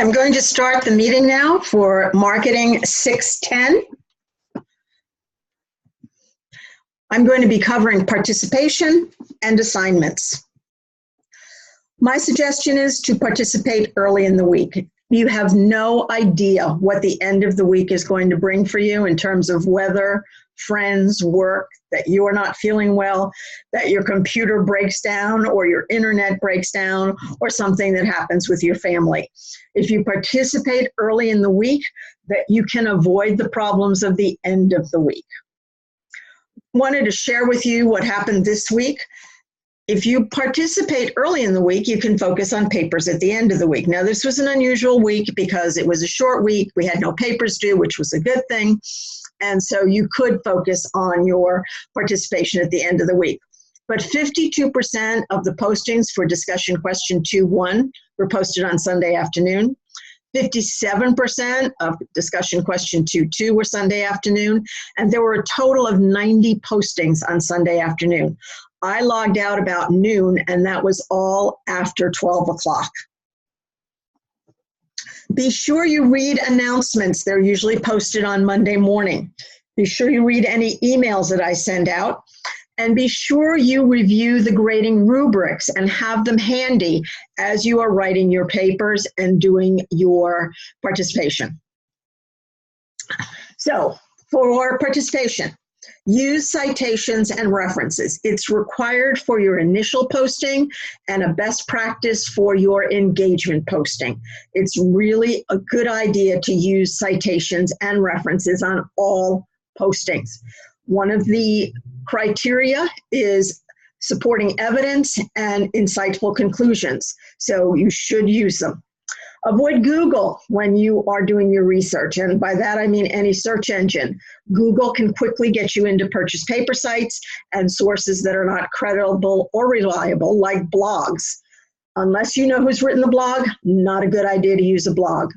I'm going to start the meeting now for Marketing 610. I'm going to be covering participation and assignments. My suggestion is to participate early in the week. You have no idea what the end of the week is going to bring for you in terms of weather, friends, work, that you are not feeling well, that your computer breaks down or your internet breaks down, or something that happens with your family. If you participate early in the week, that you can avoid the problems of the end of the week. Wanted to share with you what happened this week. If you participate early in the week, you can focus on papers at the end of the week. Now, this was an unusual week because it was a short week. We had no papers due, which was a good thing. And so you could focus on your participation at the end of the week. But 52% of the postings for discussion question 2.1 were posted on Sunday afternoon. 57% of discussion question 2.2 were Sunday afternoon. And there were a total of 90 postings on Sunday afternoon. I logged out about noon, and that was all after 12 o'clock. Be sure you read announcements. They're usually posted on Monday morning. Be sure you read any emails that I send out. And be sure you review the grading rubrics and have them handy as you are writing your papers and doing your participation. So, for participation, use citations and references. It's required for your initial posting and a best practice for your engagement posting. It's really a good idea to use citations and references on all postings. One of the criteria is supporting evidence and insightful conclusions, so you should use them. Avoid Google when you are doing your research, and by that I mean any search engine. Google can quickly get you into purchase paper sites and sources that are not credible or reliable, like blogs. Unless you know who's written the blog, not a good idea to use a blog.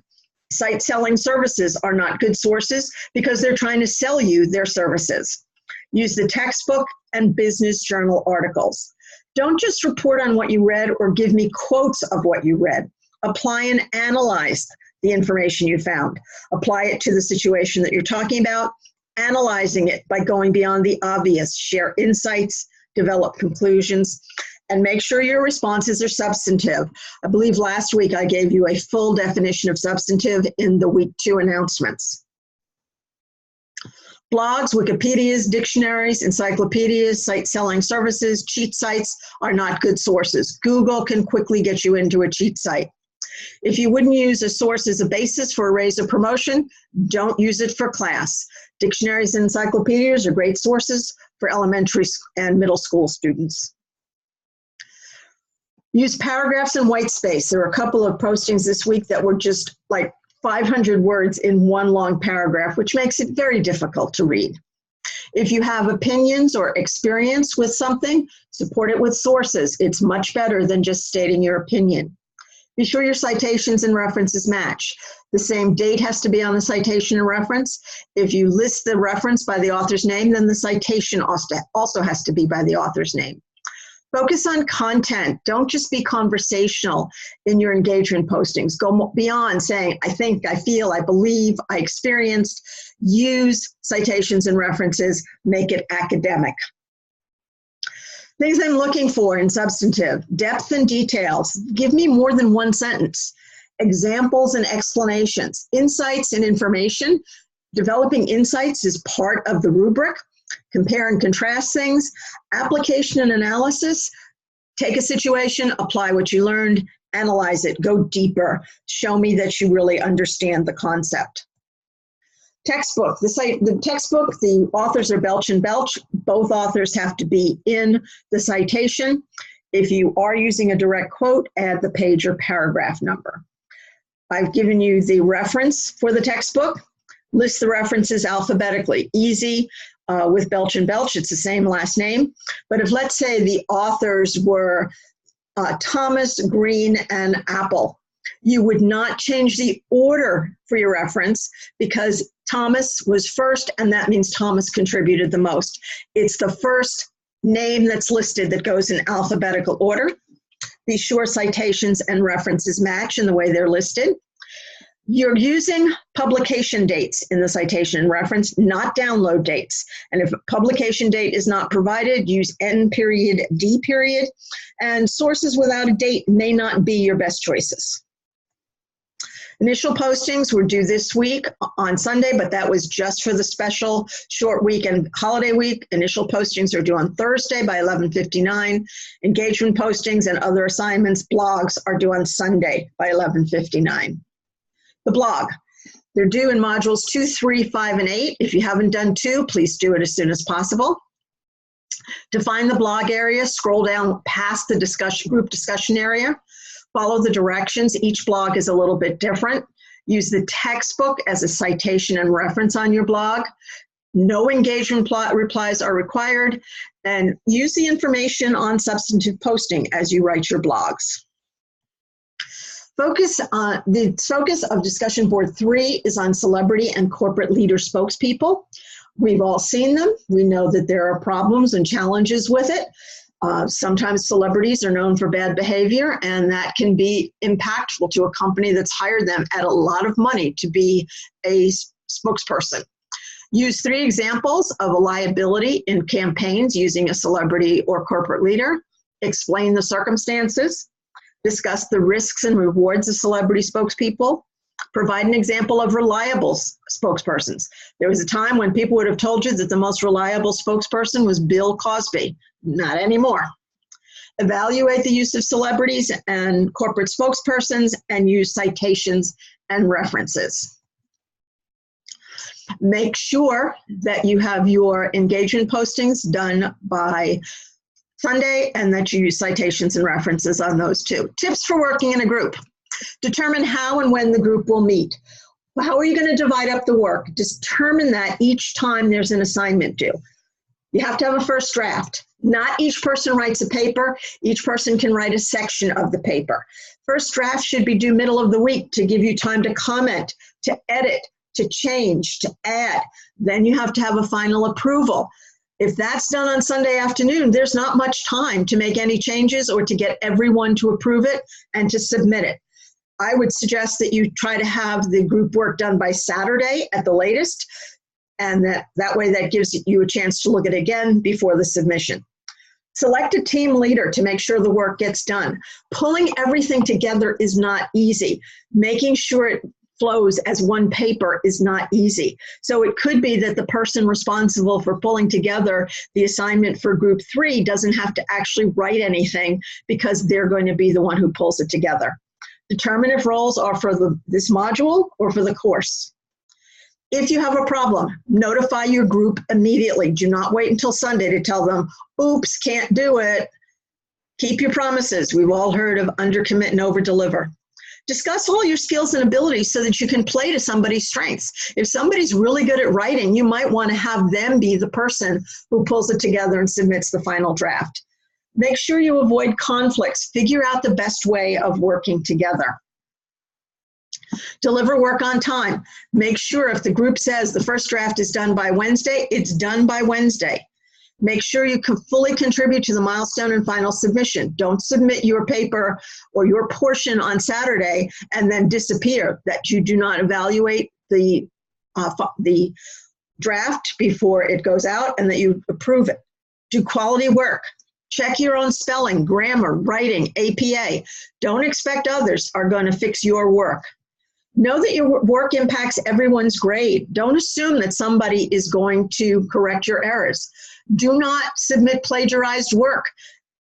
Site selling services are not good sources because they're trying to sell you their services. Use the textbook and business journal articles. Don't just report on what you read or give me quotes of what you read. Apply and analyze the information you found. Apply it to the situation that you're talking about, analyzing it by going beyond the obvious. Share insights, develop conclusions, and make sure your responses are substantive. I believe last week I gave you a full definition of substantive in the week 2 announcements. Blogs, Wikipedias, dictionaries, encyclopedias, site selling services, cheat sites are not good sources. Google can quickly get you into a cheat site. If you wouldn't use a source as a basis for a raise or promotion, don't use it for class. Dictionaries and encyclopedias are great sources for elementary and middle school students. Use paragraphs and white space. There are a couple of postings this week that were just like 500 words in one long paragraph, which makes it very difficult to read. If you have opinions or experience with something, support it with sources. It's much better than just stating your opinion. Be sure your citations and references match. The same date has to be on the citation and reference. If you list the reference by the author's name, then the citation also has to be by the author's name. Focus on content. Don't just be conversational in your engagement postings. Go beyond saying, I think, I feel, I believe, I experienced. Use citations and references. Make it academic. Things I'm looking for in substantive: depth and details. Give me more than one sentence. Examples and explanations. Insights and information. Developing insights is part of the rubric. Compare and contrast things. Application and analysis. Take a situation, apply what you learned, analyze it, go deeper. Show me that you really understand the concept. Textbook. The textbook, the authors are Belch and Belch. Both authors have to be in the citation. If you are using a direct quote, add the page or paragraph number. I've given you the reference for the textbook. List the references alphabetically. Easy. With Belch and Belch, it's the same last name. But if, let's say, the authors were Thomas, Green, and Apple, you would not change the order for your reference because Thomas was first, and that means Thomas contributed the most. It's the first name that's listed that goes in alphabetical order. Be sure citations and references match in the way they're listed. You're using publication dates in the citation and reference, not download dates. And if a publication date is not provided, use N period, D period, and sources without a date may not be your best choices. Initial postings were due this week on Sunday, but that was just for the special short week and holiday week. Initial postings are due on Thursday by 11:59. Engagement postings and other assignments, blogs, are due on Sunday by 11:59. The blog, they're due in modules 2, 3, 5, and 8. If you haven't done 2, please do it as soon as possible. Define the blog area, scroll down past the group discussion area. Follow the directions. Each blog is a little bit different. Use the textbook as a citation and reference on your blog. No engagement replies are required. And use the information on substantive posting as you write your blogs. The focus of discussion board 3 is on celebrity and corporate leader spokespeople. We've all seen them. We know that there are problems and challenges with it. Sometimes celebrities are known for bad behavior, and that can be impactful to a company that's hired them at a lot of money to be a spokesperson. Use 3 examples of a liability in campaigns using a celebrity or corporate leader. Explain the circumstances. Discuss the risks and rewards of celebrity spokespeople. Provide an example of reliable spokespersons. There was a time when people would have told you that the most reliable spokesperson was Bill Cosby. Not anymore. Evaluate the use of celebrities and corporate spokespersons and use citations and references. Make sure that you have your engagement postings done by Sunday and that you use citations and references on those too. Tips for working in a group. Determine how and when the group will meet. How are you going to divide up the work? Determine that each time there's an assignment due. You have to have a first draft. Not each person writes a paper. Each person can write a section of the paper. First draft should be due middle of the week to give you time to comment, to edit, to change, to add. Then you have to have a final approval. If that's done on Sunday afternoon, there's not much time to make any changes or to get everyone to approve it and to submit it. I would suggest that you try to have the group work done by Saturday at the latest, and that way that gives you a chance to look at it again before the submission. Select a team leader to make sure the work gets done. Pulling everything together is not easy. Making sure it flows as one paper is not easy. So it could be that the person responsible for pulling together the assignment for group 3 doesn't have to actually write anything because they're going to be the one who pulls it together. Determine if roles are for this module or for the course. If you have a problem, notify your group immediately. Do not wait until Sunday to tell them, oops, can't do it. Keep your promises. We've all heard of undercommit and overdeliver. Discuss all your skills and abilities so that you can play to somebody's strengths. If somebody's really good at writing, you might want to have them be the person who pulls it together and submits the final draft. Make sure you avoid conflicts. Figure out the best way of working together. Deliver work on time. Make sure if the group says the first draft is done by Wednesday, it's done by Wednesday. Make sure you can fully contribute to the milestone and final submission. Don't submit your paper or your portion on Saturday and then disappear, that you do not evaluate the draft before it goes out and that you approve it. Do quality work. Check your own spelling, grammar, writing, APA. Don't expect others are going to fix your work. Know that your work impacts everyone's grade. Don't assume that somebody is going to correct your errors. Do not submit plagiarized work.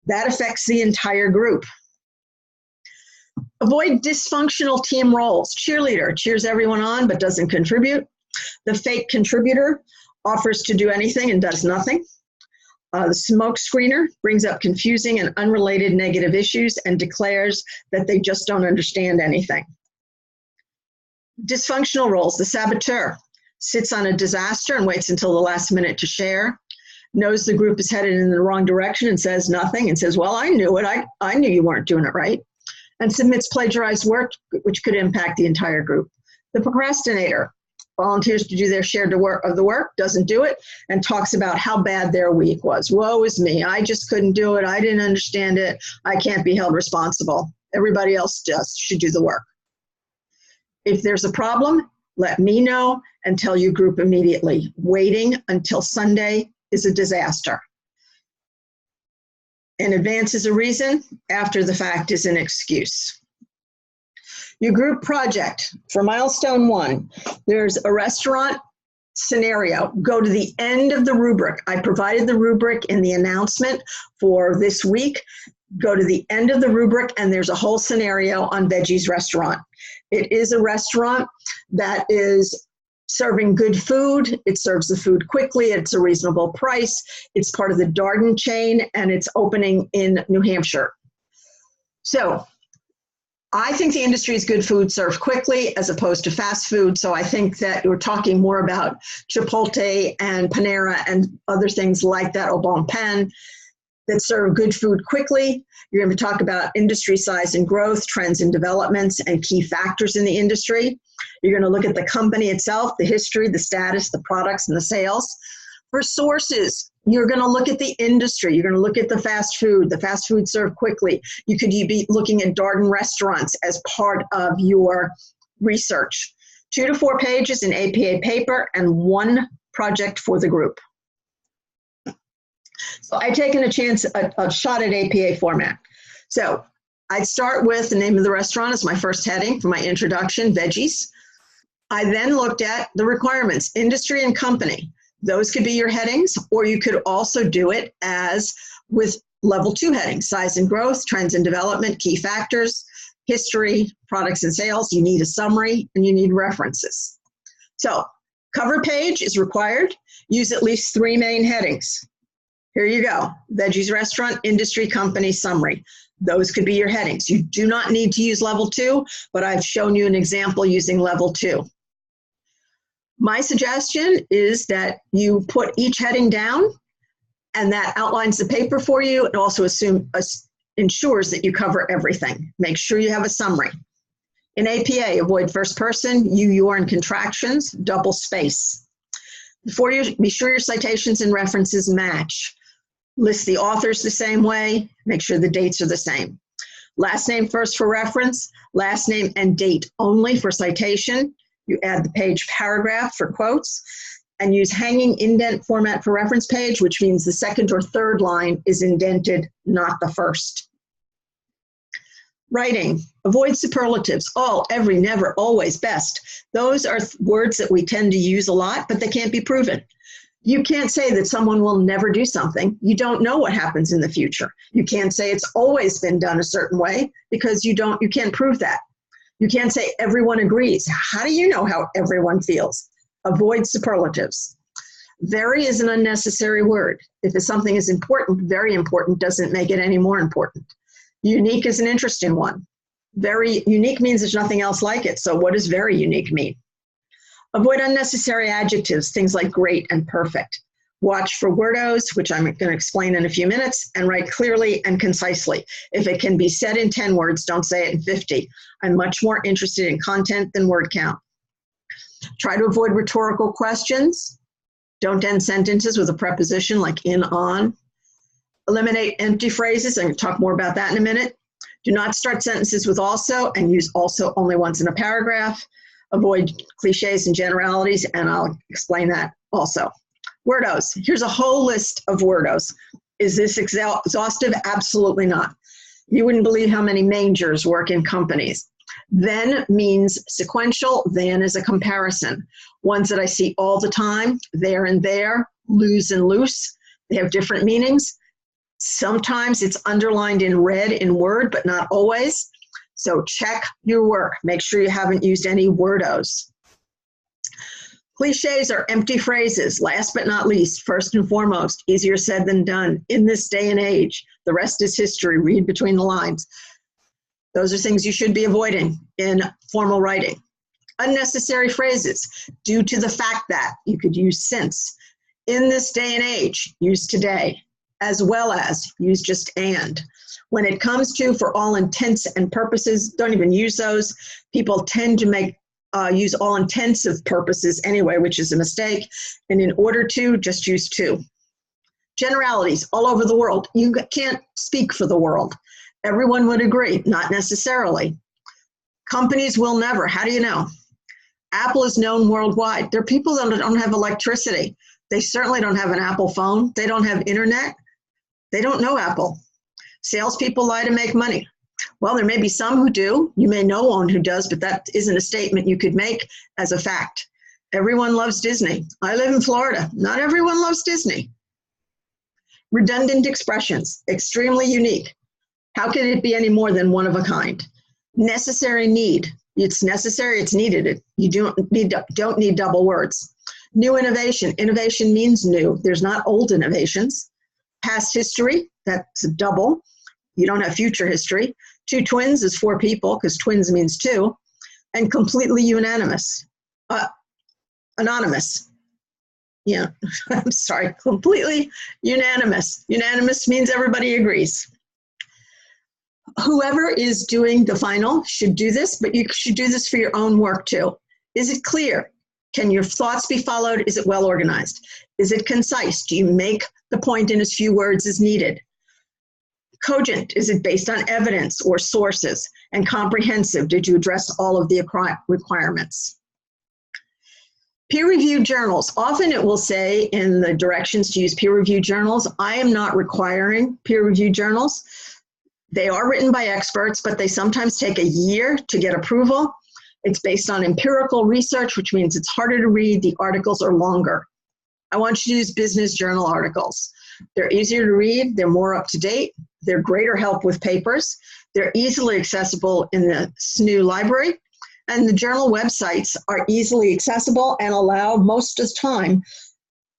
That affects the entire group. Avoid dysfunctional team roles. Cheerleader cheers everyone on but doesn't contribute. The fake contributor offers to do anything and does nothing. The smoke screener brings up confusing and unrelated negative issues and declares that they just don't understand anything. Dysfunctional roles. The saboteur sits on a disaster and waits until the last minute to share. Knows the group is headed in the wrong direction and says nothing and says, well, I knew it. I knew you weren't doing it right. And submits plagiarized work, which could impact the entire group. The procrastinator volunteers to do their share of the work, doesn't do it, and talks about how bad their week was. Woe is me. I just couldn't do it. I didn't understand it. I can't be held responsible. Everybody else should do the work. If there's a problem, let me know and tell your group immediately. Waiting until Sunday is a disaster. In advance is a reason, after the fact is an excuse. Your group project for milestone 1, there's a restaurant scenario. Go to the end of the rubric. I provided the rubric in the announcement for this week. Go to the end of the rubric and there's a whole scenario on Veggie's Restaurant. It is a restaurant that is serving good food. It serves the food quickly. It's a reasonable price. It's part of the Darden chain and it's opening in New Hampshire. So I think the industry is good food served quickly as opposed to fast food. So I think that we're talking more about Chipotle and Panera and other things like that, Au Bon Pain, that serve good food quickly. You're going to talk about industry size and growth, trends and developments, and key factors in the industry. You're going to look at the company itself, the history, the status, the products, and the sales. For sources, you're going to look at the industry. You're going to look at the fast food served quickly. You could be looking at Darden restaurants as part of your research. 2 to 4 pages in APA paper and 1 project for the group. So I've taken a shot at APA format. So I'd start with the name of the restaurant as my first heading for my introduction, Veggies. I then looked at the requirements, industry and company. Those could be your headings, or you could also do it as with level 2 headings, size and growth, trends and development, key factors, history, products and sales. You need a summary and you need references. So cover page is required. Use at least 3 main headings. Here you go, Veggie's Restaurant, industry, company, summary. Those could be your headings. You do not need to use level 2, but I've shown you an example using level 2. My suggestion is that you put each heading down and that outlines the paper for you. It also ensures that you cover everything. Make sure you have a summary. In APA, avoid first person, you, your, and contractions, double space. Be sure your citations and references match. List the authors the same way, make sure the dates are the same. Last name first for reference, last name and date only for citation. You add the page paragraph for quotes, and use hanging indent format for reference page, which means the second or third line is indented, not the first. Writing, avoid superlatives, all, every, never, always, best. Those are words that we tend to use a lot, but they can't be proven. You can't say that someone will never do something. You don't know what happens in the future. You can't say it's always been done a certain way because you can't prove that. You can't say everyone agrees. How do you know how everyone feels? Avoid superlatives. Very is an unnecessary word. If something is important, very important doesn't make it any more important. Unique is an interesting one. Very unique means there's nothing else like it. So what does very unique mean? Avoid unnecessary adjectives, things like great and perfect. Watch for wordos, which I'm going to explain in a few minutes, and write clearly and concisely. If it can be said in 10 words, don't say it in 50. I'm much more interested in content than word count. Try to avoid rhetorical questions. Don't end sentences with a preposition like in, on. Eliminate empty phrases. I'm going to talk more about that in a minute. Do not start sentences with also and use also only once in a paragraph. Avoid cliches and generalities, and I'll explain that also. Wordos. Here's a whole list of wordos. Is this exhaustive? Absolutely not. You wouldn't believe how many mangers work in companies. Then means sequential. Than is a comparison. Ones that I see all the time, there and there, lose and loose. They have different meanings. Sometimes it's underlined in red in Word, but not always. So check your work. Make sure you haven't used any wordos. Cliches are empty phrases. Last but not least, first and foremost, easier said than done. In this day and age, the rest is history. Read between the lines. Those are things you should be avoiding in formal writing. Unnecessary phrases. Due to the fact that, you could use since. In this day and age, use today. As well as, use just and. When it comes to for all intents and purposes, don't even use those. People tend to use all intensive purposes anyway, which is a mistake. And in order to, just use to. Generalities all over the world. You can't speak for the world. Everyone would agree, not necessarily. Companies will never. How do you know? Apple is known worldwide. There are people that don't have electricity. They certainly don't have an Apple phone. They don't have internet. They don't know Apple. Salespeople lie to make money. Well, there may be some who do. You may know one who does, but that isn't a statement you could make as a fact. Everyone loves Disney. I live in Florida. Not everyone loves Disney. Redundant expressions, extremely unique. How can it be any more than one of a kind? Necessary need. It's necessary, it's needed. You don't need double words. New innovation. Innovation means new. There's not old innovations. Past history, that's a double. You don't have future history. Two twins is 4 people, because twins means 2. And completely unanimous. Anonymous. Yeah, I'm sorry, completely unanimous. Unanimous means everybody agrees. Whoever is doing the final should do this, but you should do this for your own work too. Is it clear? Can your thoughts be followed? Is it well organized? Is it concise? Do you make the point in as few words as needed? Cogent, is it based on evidence or sources? And comprehensive, did you address all of the requirements? Peer-reviewed journals. Often it will say in the directions to use peer-reviewed journals, I am not requiring peer-reviewed journals. They are written by experts, but they sometimes take a year to get approval. It's based on empirical research, which means it's harder to read. The articles are longer. I want you to use business journal articles. They're easier to read. They're more up to date. They're greater help with papers. They're easily accessible in the SNU library. And the journal websites are easily accessible and allow most of the time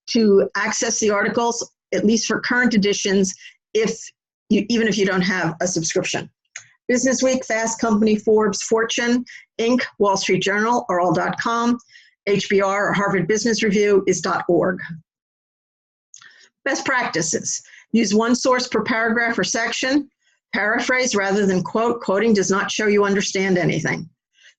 to access the articles, at least for current editions, even if you don't have a subscription. Business Week, Fast Company, Forbes, Fortune, Inc., Wall Street Journal are all .com. HBR or Harvard Business Review is .org. Best practices. Use one source per paragraph or section. Paraphrase rather than quote. Quoting does not show you understand anything.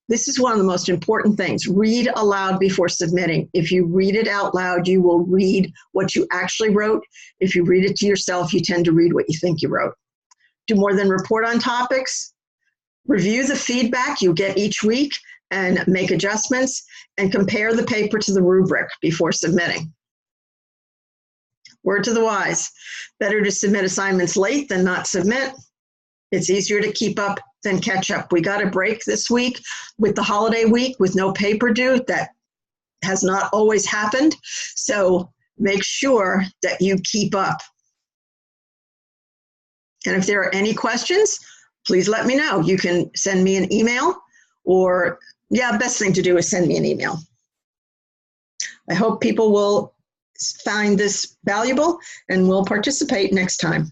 This is one of the most important things. Read aloud before submitting. If you read it out loud, you will read what you actually wrote. If you read it to yourself, you tend to read what you think you wrote. Do more than report on topics. Review the feedback you get each week and make adjustments, and compare the paper to the rubric before submitting. Word to the wise. Better to submit assignments late than not submit. It's easier to keep up than catch up. We got a break this week with the holiday week with no paper due. That has not always happened. So make sure that you keep up. And if there are any questions, please let me know. You can send me an email or, best thing to do is send me an email. I hope people will find this valuable and will participate next time.